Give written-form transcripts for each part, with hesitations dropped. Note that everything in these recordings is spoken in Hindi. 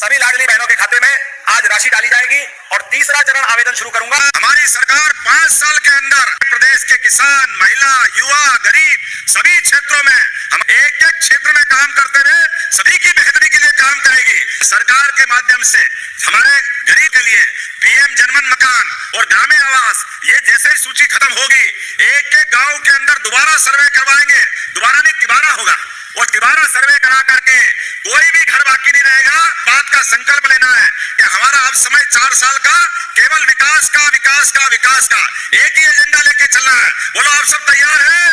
सभी लाडली बहनों के खाते में आज राशि डाली जाएगी और तीसरा चरण आवेदन शुरू करूंगा। हमारी सरकार 5 साल के अंदर प्रदेश के किसान, महिला, युवा, गरीब सभी क्षेत्रों में हम एक एक क्षेत्र में काम करते हुए सभी की बेहतरी के लिए काम करेगी। सरकार के माध्यम से हमारे गरीब के लिए पीएम जनमन मकान और ग्रामीण आवास, ये जैसे ही सूची खत्म होगी एक एक गांव के अंदर दोबारा सर्वे करवाएंगे। दोबारा नहीं, तिबारा होगा और तिबारा सर्वे करा करके कोई भी घर बाकी नहीं रहेगा। बात का संकल्प लेना है कि हमारा अब समय 4 साल का केवल विकास का, विकास का, विकास का एक ही एजेंडा लेके चलना है। बोलो आप सब तैयार हैं?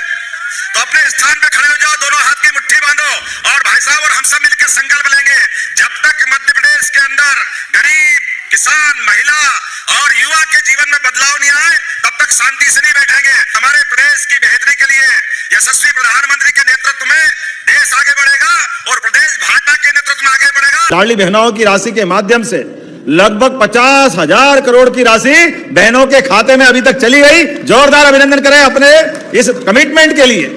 तो अपने स्थान पे खड़े हो जाओ, दोनों हाथ की मुट्ठी बांधो और भाई साहब और हम सब मिलकर संकल्प लेंगे, जब तक मध्य प्रदेश के अंदर गरीब, किसान, महिला और युवा के जीवन में बदलाव नहीं आए तब तक शांति से नहीं बैठेंगे। हमारे प्रदेश की बेहतरी के लिए यशस्वी प्रधानमंत्री के नेतृत्व में देश आगे बढ़ेगा और प्रदेश भाजपा के नेतृत्व में आगे बढ़ेगा। लाडली बहनों की राशि के माध्यम से लगभग 50,000 करोड़ की राशि बहनों के खाते में अभी तक चली गई। जोरदार अभिनंदन करें अपने इस कमिटमेंट के लिए,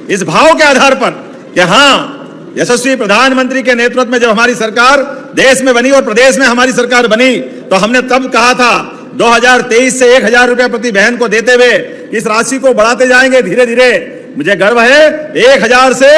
इस भाव के आधार पर कि हाँ, यशस्वी प्रधानमंत्री के नेतृत्व में जब हमारी सरकार देश में बनी और प्रदेश में हमारी सरकार बनी तो हमने तब कहा था 2023 से 1,000 रुपया प्रति बहन को देते हुए इस राशि को बढ़ाते जाएंगे धीरे धीरे। मुझे गर्व है 1,000 से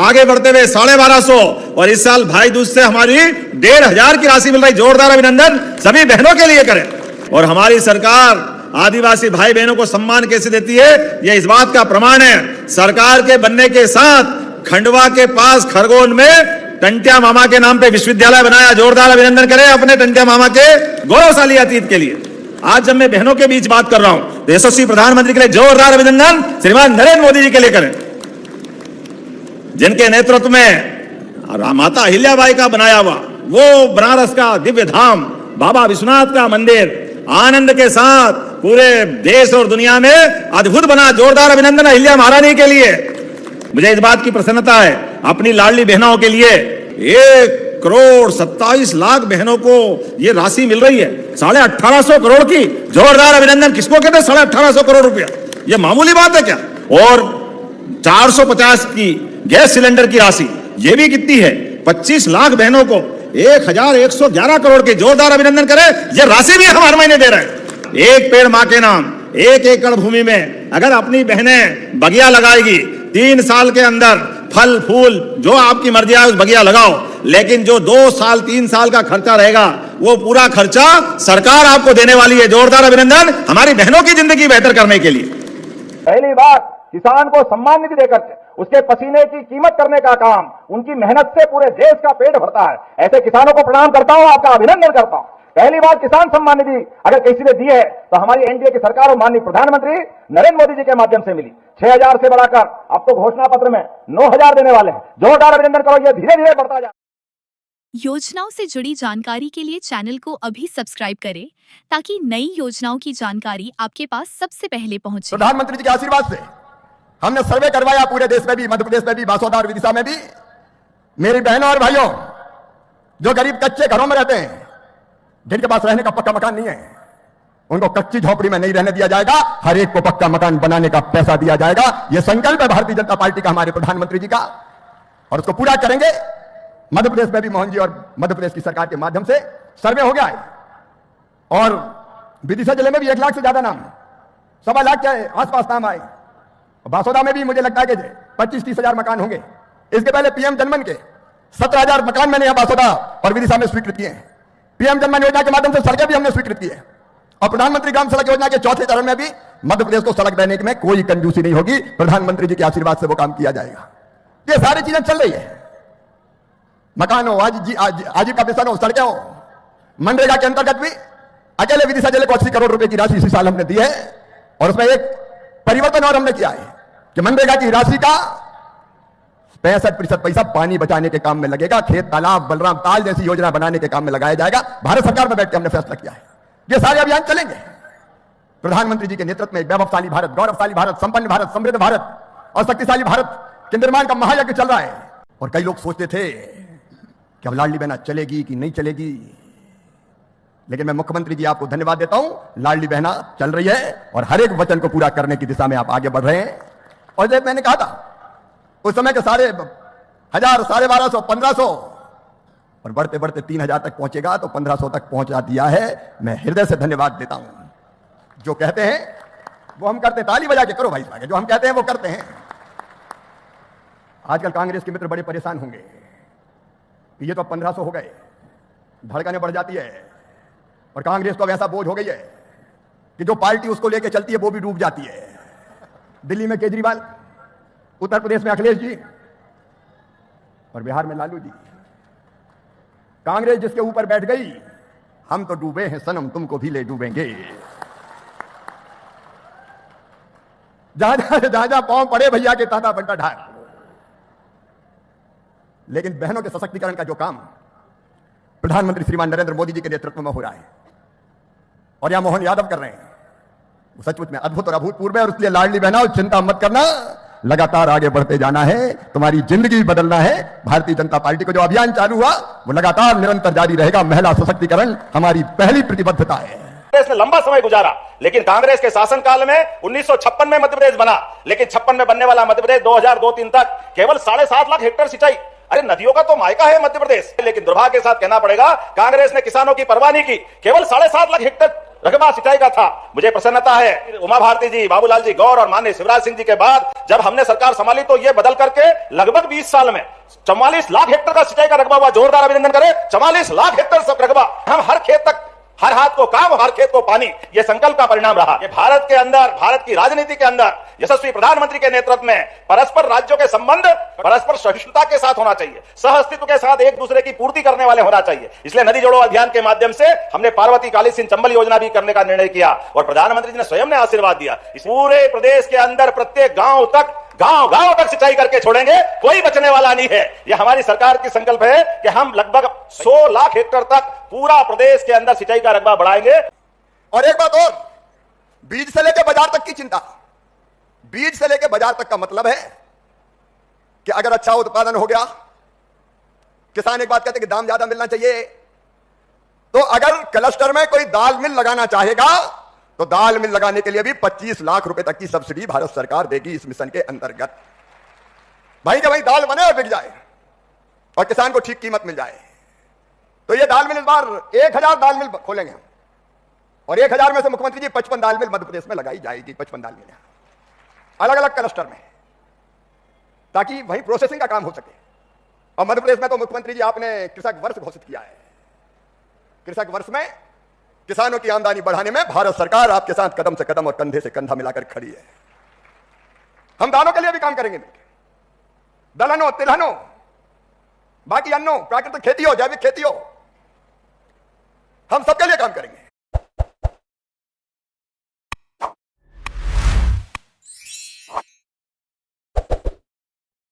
आगे बढ़ते हुए 1,250 और इस साल भाई दूज से हमारी 1,500 की राशि मिल रही। जोरदार अभिनंदन सभी बहनों के लिए करें। और हमारी सरकार आदिवासी भाई बहनों को सम्मान कैसे देती है, यह इस बात का प्रमाण है। सरकार के बनने के साथ खंडवा के पास खरगोन में टंटिया मामा के नाम पे विश्वविद्यालय बनाया। जोरदार अभिनंदन करें अपने टंटिया मामा के गौरवशाली अतीत के लिए। आज जब मैं बहनों के बीच बात कर रहा हूं तो यशस्वी प्रधानमंत्री के लिए जोरदार अभिनंदन श्रीमान नरेंद्र मोदी जी के लिए करें, जिनके नेतृत्व में माता अहिल्याबाई का बनाया हुआ वो बनारस का दिव्य धाम बाबा विश्वनाथ का मंदिर आनंद के साथ पूरे देश और दुनिया में अद्भुत बना। जोरदार अभिनंदन अहिल्या महारानी के लिए। मुझे इस बात की प्रसन्नता है अपनी लाडली बहनों के लिए 1,27,00,000 बहनों को ये राशि मिल रही है, 1,850 करोड़ की। जोरदार अभिनंदन। किसको कहते हैं 1,850 करोड़ रुपया? ये मामूली बात है क्या? और 450 की गैस सिलेंडर की राशि, ये भी कितनी है? 25 लाख बहनों को 1,111 करोड़ की। जोरदार अभिनंदन करें। ये राशि भी हम हर महीने दे रहे हैं। एक पेड़ मां के नाम, 1 एकड़ भूमि में अगर अपनी बहनें बगिया लगाएगी 3 साल के अंदर फल फूल जो आपकी मर्जी है उस बगिया लगाओ, लेकिन जो 2 साल 3 साल का खर्चा रहेगा वो पूरा खर्चा सरकार आपको देने वाली है। जोरदार अभिनंदन हमारी बहनों की जिंदगी बेहतर करने के लिए। पहली बात, किसान को सम्मान निधि देकर उसके पसीने की कीमत करने का काम, उनकी मेहनत से पूरे देश का पेट भरता है। ऐसे किसानों को प्रणाम करता हूं, आपका अभिनंदन करता हूं। पहली बार किसान सम्मान निधि अगर किसी ने दी है तो हमारी एनडीए की सरकार और माननीय प्रधानमंत्री नरेंद्र मोदी जी के माध्यम से मिली। 6,000 से बढ़ाकर अब तो घोषणा पत्र में 9,000 देने वाले हैं। जोरदार अभिनंदन करो, ये धीरे धीरे बढ़ता जाए। योजनाओं से जुड़ी जानकारी के लिए चैनल को अभी सब्सक्राइब करें ताकि नई योजनाओं की जानकारी आपके पास सबसे पहले पहुंचे। प्रधानमंत्री जी के आशीर्वाद से हमने सर्वे करवाया पूरे देश में भी, मध्य प्रदेश में भी, बासोदा और विदिशा में भी। मेरी बहनों और भाइयों, जो गरीब कच्चे घरों में रहते हैं, जिनके पास रहने का पक्का मकान नहीं है, उनको कच्ची झोपड़ी में नहीं रहने दिया जाएगा। हर एक को पक्का मकान बनाने का पैसा दिया जाएगा। यह संकल्प है भारतीय जनता पार्टी का, हमारे प्रधानमंत्री जी का, और उसको पूरा करेंगे। मध्य प्रदेश में भी मोहन जी और मध्य प्रदेश की सरकार के माध्यम से सर्वे हो गया है और विदिशा जिले में भी 1 लाख से ज्यादा नाम, 1.25 लाख के आसपास नाम आए। बासोदा में भी मुझे लगता है कि 25-30 हजार मकान होंगे। इसके पहले पीएम जनमन के 17,000 मकान मैंने यहां बासोदा और विदिशा में स्वीकृत किए हैं। पीएम जनमन योजना के माध्यम से सड़कें भी हमने स्वीकृत की है और प्रधानमंत्री ग्राम सड़क योजना के 4थे चरण में भी मध्य प्रदेश को सड़क देने में कोई कंजूसी नहीं होगी। प्रधानमंत्री जी के आशीर्वाद से वो काम किया जाएगा। ये सारी चीजें चल रही है। मकान हो, आजीविका मिशन हो, सड़कें हो। मनरेगा के अंतर्गत भी अकेले विदिशा जिले को 80 करोड़ रुपए की राशि इसी साल हमने दी है और उसमें एक परिवर्तन और हमने किया है कि मनरेगा की राशि का 65% पैसा पानी बचाने के काम में लगेगा। खेत तालाब, बलराम ताल जैसी योजना बनाने के काम में लगाया जाएगा। भारत सरकार में बैठ के हमने फैसला किया है। ये सारे अभियान चलेंगे प्रधानमंत्री जी के नेतृत्व में। वैभवशाली भारत, गौरवशाली भारत, संपन्न भारत, समृद्ध भारत और शक्तिशाली भारत के निर्माण का महायज्ञ चल रहा है। और कई लोग सोचते थे कि अब लाडली बहना चलेगी कि नहीं चलेगी, लेकिन मैं मुख्यमंत्री जी आपको धन्यवाद देता हूं। लाडली बहना चल रही है और हर एक वचन को पूरा करने की दिशा में आप आगे बढ़ रहे हैं। और जब मैंने कहा था उस समय के 1,500, 1,250, 1,500 और बढ़ते बढ़ते 3000 तक पहुंचेगा तो 1500 तक पहुंचा दिया है। मैं हृदय से धन्यवाद देता हूं। जो कहते हैं वो हम करते हैं, ताली बजा के करो भाई साहब, जो हम कहते हैं वो करते हैं। आजकल कांग्रेस के मित्र बड़े परेशान होंगे कि ये तो 1500 हो गए, धड़कनें बढ़ जाती है और कांग्रेस तो अब ऐसा बोझ हो गई है कि जो पार्टी उसको लेके चलती है वो भी डूब जाती है। दिल्ली में केजरीवाल, उत्तर प्रदेश में अखिलेश जी और बिहार में लालू जी। कांग्रेस जिसके ऊपर बैठ गई, हम तो डूबे हैं सनम, तुमको भी ले डूबेंगे। जहां पांव पड़े भैया के ताता बंटा ढाल। लेकिन बहनों के सशक्तिकरण का जो काम प्रधानमंत्री श्रीमान नरेंद्र मोदी जी के नेतृत्व में हो रहा है और यहां मोहन यादव कर रहे हैं, वो सचमुच में अद्भुत और अभूतपूर्व है। और इसलिए लाडली बहनाओं, चिंता मत करना, लगातार आगे बढ़ते जाना है, तुम्हारी जिंदगी बदलना है। भारतीय जनता पार्टी को जो अभियान चालू हुआ वो लगातार निरंतर जारी रहेगा। महिला सशक्तिकरण हमारी पहली प्रतिबद्धता है। कांग्रेस ने लंबा समय गुजारा, लेकिन कांग्रेस के शासनकाल में 1956 में मध्य प्रदेश बना, लेकिन 56 में बनने वाला मध्य प्रदेश 2002-3 तक केवल 7.5 लाख हेक्टेयर सिंचाई। अरे नदियों का तो मायका है मध्य प्रदेश, लेकिन दुर्भाग्य के साथ कहना पड़ेगा कांग्रेस ने किसानों की परवाह नहीं की। केवल 7.5 लाख हेक्टेयर रकबा सिंचाई का था। मुझे प्रसन्नता है उमा भारती जी, बाबूलाल जी गौर और माननीय शिवराज सिंह जी के बाद जब हमने सरकार संभाली तो यह बदल करके लगभग 20 साल में 44 लाख हेक्टेयर का सिंचाई का रकबा हुआ। जोरदार अभिनंदन करें। 44 लाख हेक्टेयर सब रकबा। हम हर खेत तक, हर हाथ को काम, हर खेत को पानी, यह संकल्प का परिणाम रहा। ये भारत के अंदर, भारत की राजनीति के अंदर यशस्वी प्रधानमंत्री के नेतृत्व में परस्पर राज्यों के संबंध परस्पर सहिष्णुता के साथ होना चाहिए, सह अस्तित्व के साथ एक दूसरे की पूर्ति करने वाले होना चाहिए। इसलिए नदी जोड़ो अभियान के माध्यम से हमने पार्वती काली सिंह चंबल योजना भी करने का निर्णय किया और प्रधानमंत्री जी ने स्वयं ने आशीर्वाद दिया। इस पूरे प्रदेश के अंदर प्रत्येक गांव तक सिंचाई करके छोड़ेंगे, कोई बचने वाला नहीं है। यह हमारी सरकार की संकल्प है कि हम लगभग 100 लाख हेक्टेयर तक पूरा प्रदेश के अंदर सिंचाई का रकबा बढ़ाएंगे। और एक बात और, बीज से लेकर बाजार तक की चिंता। बीज से लेकर बाजार तक का मतलब है कि अगर अच्छा उत्पादन हो गया, किसान एक बात कहते हैं कि दाम ज्यादा मिलना चाहिए, तो अगर क्लस्टर में कोई दाल मिल लगाना चाहेगा तो दाल मिल लगाने के लिए भी 25 लाख रुपए तक की सब्सिडी भारत सरकार देगी इस मिशन के अंतर्गत। भाई कि भाई दाल बने और बिक जाए और किसान को ठीक कीमत मिल जाए। तो ये दाल मिल इस बार 1000 दाल मिल खोलेंगे हम, और 1000 में से मुख्यमंत्री जी 55 दाल मिल मध्य प्रदेश में लगाई जाएगी। 55 दाल मिल अलग अलग क्लस्टर में, ताकि वहीं प्रोसेसिंग का काम हो सके। और मध्य प्रदेश में तो मुख्यमंत्री जी आपने कृषक वर्ष घोषित किया है। कृषक वर्ष में किसानों की आमदनी बढ़ाने में भारत सरकार आपके साथ कदम से कदम और कंधे से कंधा मिलाकर खड़ी है। हम दालों के लिए भी काम करेंगे, दलहनों, तिलहनों, बाकी अन्नों, प्राकृतिक खेती हो, जैविक खेती हो, हम सबके लिए काम करेंगे।